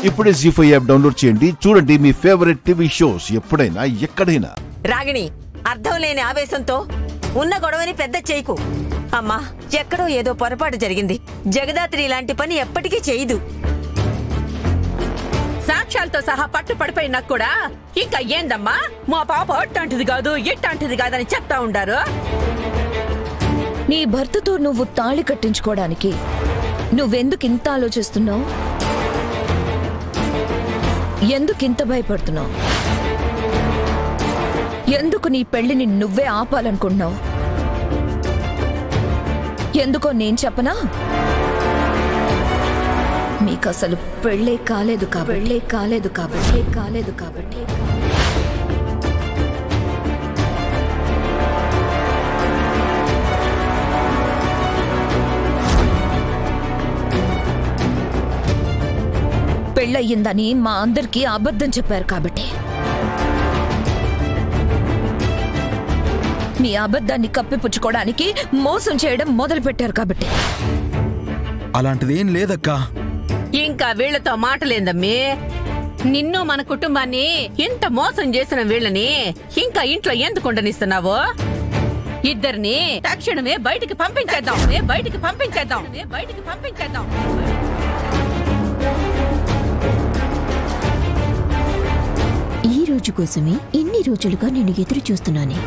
ఇప్పుడే జీ5 app download చేయండి. చూడండి మీ ఫేవరెట్ టీవీ షోస్ ఎప్పుడైనా ఎక్కడైనా. రాగిణి, అర్థం లేని ఆవేశంతో ఉన్న గొడవని పెద్ద చేయకు. అమ్మా, ఎక్కడో ఏదో పొరపాటు జరిగింది. జగదాత్రి ఇలాంటి పని ఎప్పటికీ చేయదు. సాక్ష్యాలతో సహా పట్టుపడిపోయినా కూడా ఇంకా ఏందమ్మా, మా పాప అట్టంటిది కాదు ఇట్టంటిది కాదని చెప్తా ఉండారు. నీ భర్తతో నువ్వు తాళి కట్టించుకోవడానికి నువ్వెందుకు ఇంత ఆలోచిస్తున్నావు? ఎందుకింత భయపడుతున్నావు? ఎందుకు నీ పెళ్లిని నువ్వే ఆపాలనుకుంటున్నావు? ఎందుకో నేను చెప్పనా? మీకు అసలు పెళ్ళే కాలేదు కాబట్టి. పెళ్ళయ్యిందని మా అందరికీ అబద్ధం చెప్పారు కాబట్టి. మీ అబద్ధాన్ని కప్పిపుచ్చుకోవడానికి మోసం చేయడం మొదలు పెట్టారు కాబట్టి. అలాంటిదేం లేదక్కా. ఇంకా వీళ్లతో మాటలేందమ్మి. నిన్ను మన కుటుంబాన్ని ఇంత మోసం చేసిన వీళ్ళని ఇంకా ఇంట్లో ఎందుకు ఉండనిస్తున్నావు? ఇద్దరిని తక్షణమే బయటికి పంపించేద్దాం. ఈ రోజు కోసమే ఇన్ని రోజులుగా నేను ఎదురు చూస్తున్నానే.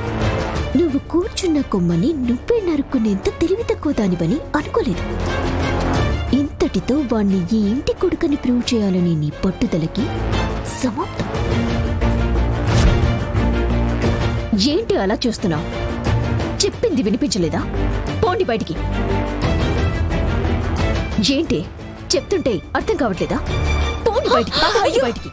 నువ్వు కూర్చున్న కొమ్మని నువ్వే నరుక్కునేంత తెలివి తక్కువ దానివని అనుకోలేదు. ఇంతటితో వాణ్ణి ఈ ఇంటి కొడుకని ప్రూవ్ చేయాలని నీ పట్టుదలకి సమాప్తం. ఏంటి అలా చూస్తున్నావు? చెప్పింది వినిపించలేదా? పోండి బయటికి. ఏంటి చెప్తుంటే అర్థం కావట్లేదా? పోండి బయటికి.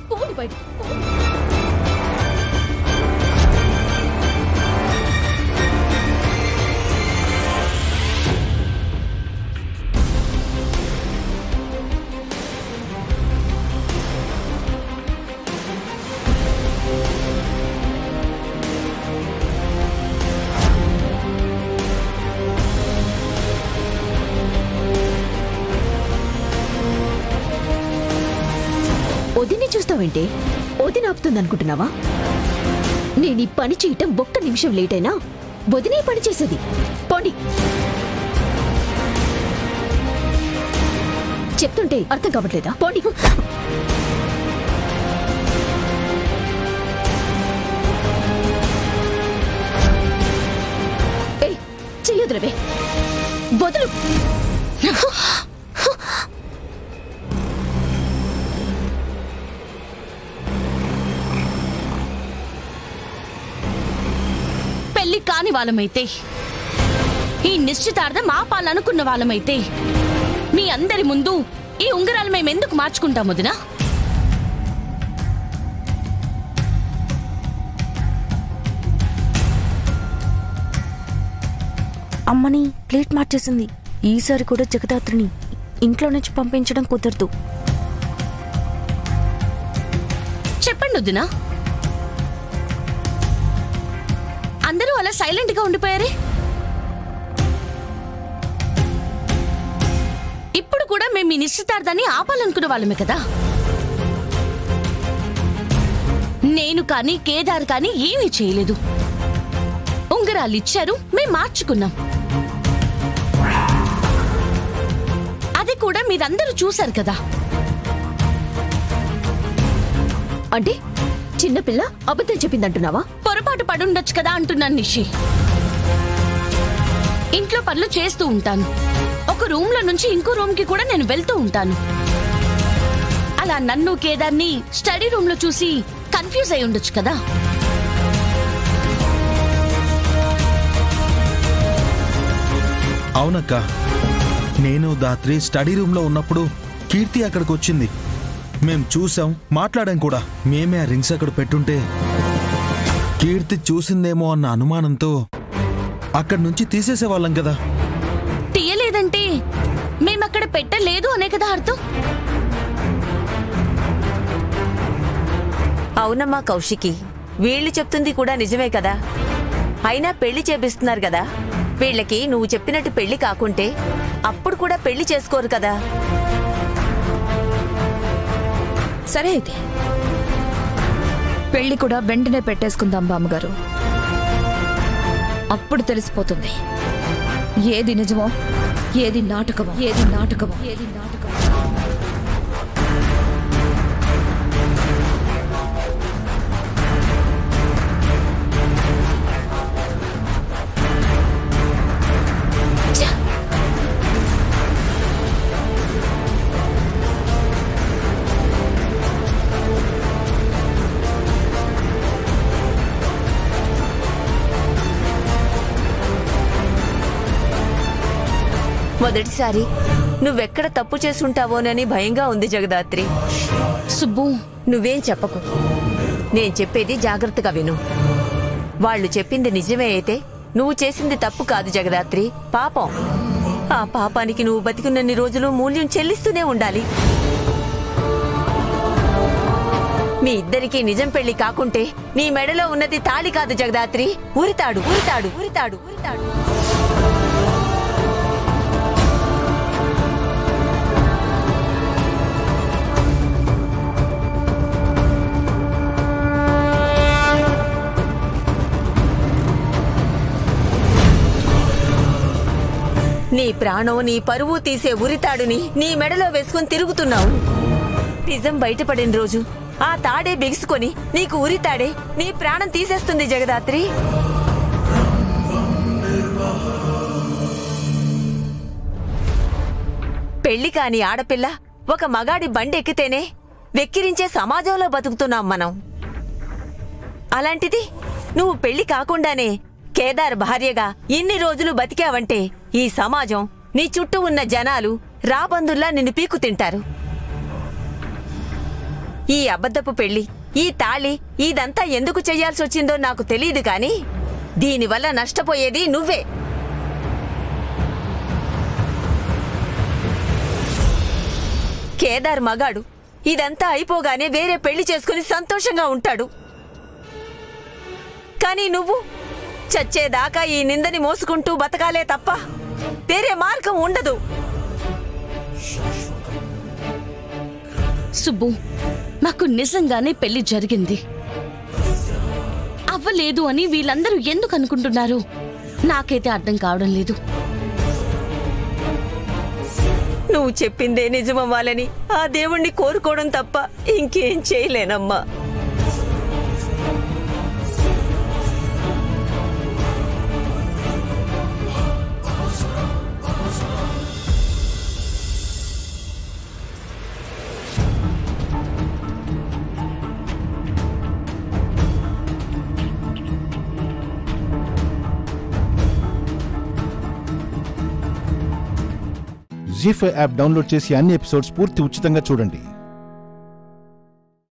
వదిని చూస్తావేంటి? వదిన ఆపుతుందనుకుంటున్నావా? నేను ఈ పని చేయటం ఒక్క నిమిషం లేట్ అయినా వదినే పని చేసేది. పోండి. చెప్తుంటే అర్థం కావట్లేదా? పోండి. చెయ్యొద్దులవే, వదులు. పెళ్లి కాని వాళ్ళమైతే, ఈ నిశ్చితార్థం ఆపాలనుకున్న వాళ్ళమైతే మీ అందరి ముందు ఈ ఉంగరాలు మేమెందుకు మార్చుకుంటాం వదినా? అమ్మని ప్లేట్ మార్చేసింది. ఈసారి కూడా జగదాత్రిని ఇంట్లో నుంచి పంపించడం కుదరదు. చెప్పండి వదినా. అందరూ అలా సైలెంట్ గా ఉండిపోయారే. ఇప్పుడు కూడా మేము మీ నిశ్చితార్థాన్ని ఆపాలనుకున్న వాళ్ళమే కదా. నేను కానీ కేదార్ కానీ ఏమీ చేయలేదు. ఉంగరాలు ఇచ్చారు, మేము మార్చుకున్నాం. అది కూడా మీరందరూ చూశారు కదా. అంటే చిన్నపిల్ల అబద్ధం చెప్పిందంటున్నావా? పొరపాటు పడుండొచ్చు కదా అంటున్నాను నిషి. ఇంట్లో పనులు చేస్తూ ఉంటాను. ఒక రూమ్ లో నుంచి ఇంకో రూమ్ కి కూడా నేను వెళ్తూ ఉంటాను. అలా నన్ను కేదార్ని స్టడీ రూమ్ లో చూసి కన్ఫ్యూజ్ అయి ఉండొచ్చు కదా. అవునక్క, నేను దాత్రి స్టడీ రూమ్ లో ఉన్నప్పుడు కీర్తి అక్కడికి వచ్చింది. మేం చూసాం, మాట్లాడాం కూడా. మేమే ఆ రింగ్స్ అక్కడ పెట్టుంటే కీర్తి చూసిందేమో అన్న అనుమానంతో అక్కడి నుంచి తీసేసేవాళ్ళం కదా. తీయలేదంటే మేమక్కడ పెట్టలేదు అనే కదా అర్థం. అవునమ్మా కౌశికి, వీళ్ళు చెప్తుంది కూడా నిజమే కదా. అయినా పెళ్లి చేపిస్తున్నారు కదా. వీళ్ళకి నువ్వు చెప్పినట్టు పెళ్లి కాకుంటే అప్పుడు కూడా పెళ్లి చేసుకోరు కదా. సరే అయితే పెళ్లి కూడా వెంటనే పెట్టేసుకుందాం బామ్మగారు. అప్పుడు తెలిసిపోతుంది ఏది నిజమో ఏది నాటకమో. మొదటిసారి నువ్వెక్కడ తప్పు చేసుంటావోనని భయంగా ఉంది జగదాత్రి. సుబ్బు, నువ్వేం చెప్పకు. నేను చెప్పేది జాగ్రత్తగా విను. వాళ్ళు చెప్పింది నిజమే అయితే నువ్వు చేసింది తప్పు కాదు జగదాత్రి, పాపం. ఆ పాపానికి నువ్వు బతికున్నన్ని రోజులు మూల్యం చెల్లిస్తూనే ఉండాలి. మీ ఇద్దరికీ నిజం పెళ్లి కాకుంటే నీ మెడలో ఉన్నది తాళి కాదు జగదాత్రి, ఉరితాడు. నీ ప్రాణం, నీ పరువు తీసే ఉరితాడుని నీ మెడలో వేసుకుని తిరుగుతున్నావు. నిజం బయటపడిన రోజు ఆ తాడే బిగుసుకొని నీకు ఉరితాడే నీ ప్రాణం తీసేస్తుంది జగదాత్రి. పెళ్లి కాని ఆడపిల్ల ఒక మగాడి బండెక్కితేనే వెక్కిరించే సమాజంలో బతుకుతున్నాం మనం. అలాంటిది నువ్వు పెళ్లి కాకుండానే కేదార్ భార్యగా ఇన్ని రోజులు బతికావంటే ఈ సమాజం, నీ చుట్టూ ఉన్న జనాలు రాబందుల్లా నిన్ను పీకు తింటారు. ఈ అబద్ధపు పెళ్లి, ఈ తాళి, ఇదంతా ఎందుకు చెయ్యాల్సి వచ్చిందో నాకు తెలియదు కాని దీనివల్ల నష్టపోయేది నువ్వే. కేదార్ మగాడు ఇదంతా అయిపోగానే వేరే పెళ్లి చేసుకుని సంతోషంగా ఉంటాడు. కానీ నువ్వు చచ్చేదాకా ఈ నిందని మోసుకుంటూ బతకాలే తప్ప వేరే మార్గం ఉండదు. సుబ్బు, మాకు నిజంగానే పెళ్లి జరిగింది. అవ్వలేదు అని వీళ్ళందరూ ఎందుకు అనుకుంటున్నారు నాకైతే అర్థం కావడం లేదు. నువ్వు చెప్పిందే నిజమవ్వాలని ఆ దేవుణ్ణి కోరుకోవడం తప్ప ఇంకేం చేయలేనమ్మా. జీ5 యాప్ డౌన్లోడ్ చేసి అన్ని ఎపిసోడ్స్ పూర్తి ఉచితంగా చూడండి.